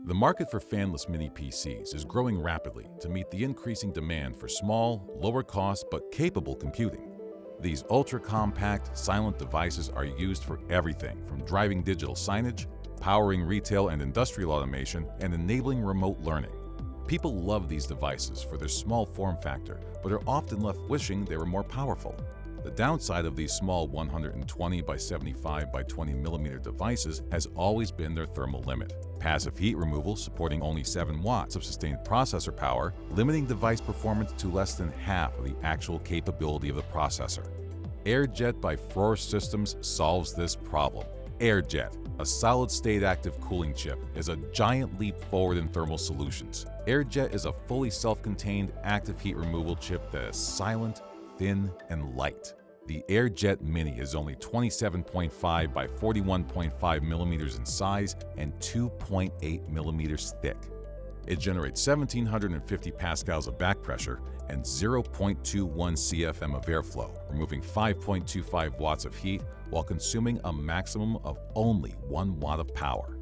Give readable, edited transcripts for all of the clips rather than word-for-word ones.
The market for fanless mini PCs is growing rapidly to meet the increasing demand for small, lower-cost but capable computing. These ultra-compact, silent devices are used for everything from driving digital signage, powering retail and industrial automation, and enabling remote learning. People love these devices for their small form factor, but are often left wishing they were more powerful. The downside of these small 120 by 75 by 20 millimeter devices has always been their thermal limit. Passive heat removal supporting only 7 watts of sustained processor power, limiting device performance to less than half of the actual capability of the processor. AirJet by Frore Systems solves this problem. AirJet, a solid-state active cooling chip, is a giant leap forward in thermal solutions. AirJet is a fully self-contained active heat removal chip that is silent, thin, and light. The AirJet Mini is only 27.5 by 41.5 millimeters in size and 2.8 millimeters thick. It generates 1,750 pascals of back pressure and 0.21 CFM of airflow, removing 5.25 watts of heat while consuming a maximum of only 1 watt of power.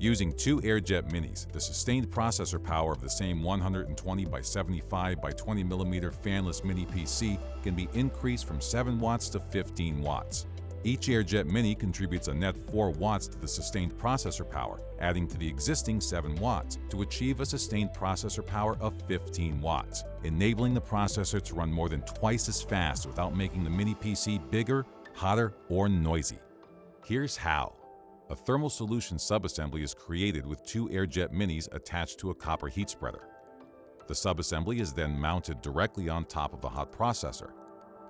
Using 2 AirJet Minis, the sustained processor power of the same 120 by 75 by 20 millimeter fanless mini PC can be increased from 7 watts to 15 watts. Each AirJet Mini contributes a net 4 watts to the sustained processor power, adding to the existing 7 watts to achieve a sustained processor power of 15 watts, enabling the processor to run more than twice as fast without making the mini PC bigger, hotter, or noisy. Here's how. A thermal solution subassembly is created with 2 AirJet Minis attached to a copper heat spreader. The subassembly is then mounted directly on top of the hot processor.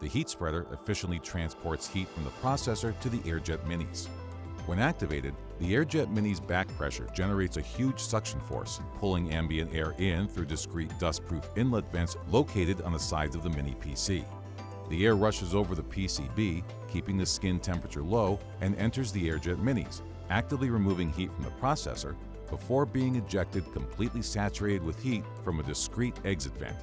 The heat spreader efficiently transports heat from the processor to the AirJet Minis. When activated, the AirJet Mini's back pressure generates a huge suction force, pulling ambient air in through discrete dust-proof inlet vents located on the sides of the mini PC. The air rushes over the PCB, keeping the skin temperature low, and enters the AirJet Minis, actively removing heat from the processor before being ejected completely saturated with heat from a discrete exit vent.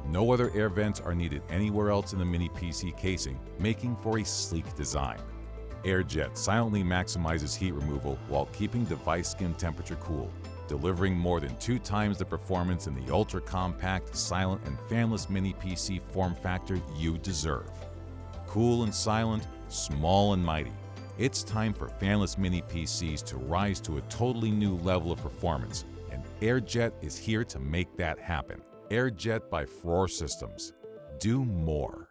No other air vents are needed anywhere else in the mini PC casing, making for a sleek design. AirJet silently maximizes heat removal while keeping device skin temperature cool, delivering more than 2 times the performance in the ultra-compact, silent, and fanless mini PC form factor you deserve. Cool and silent, small and mighty. It's time for fanless mini PCs to rise to a totally new level of performance, and AirJet is here to make that happen. AirJet by Frore Systems. Do more.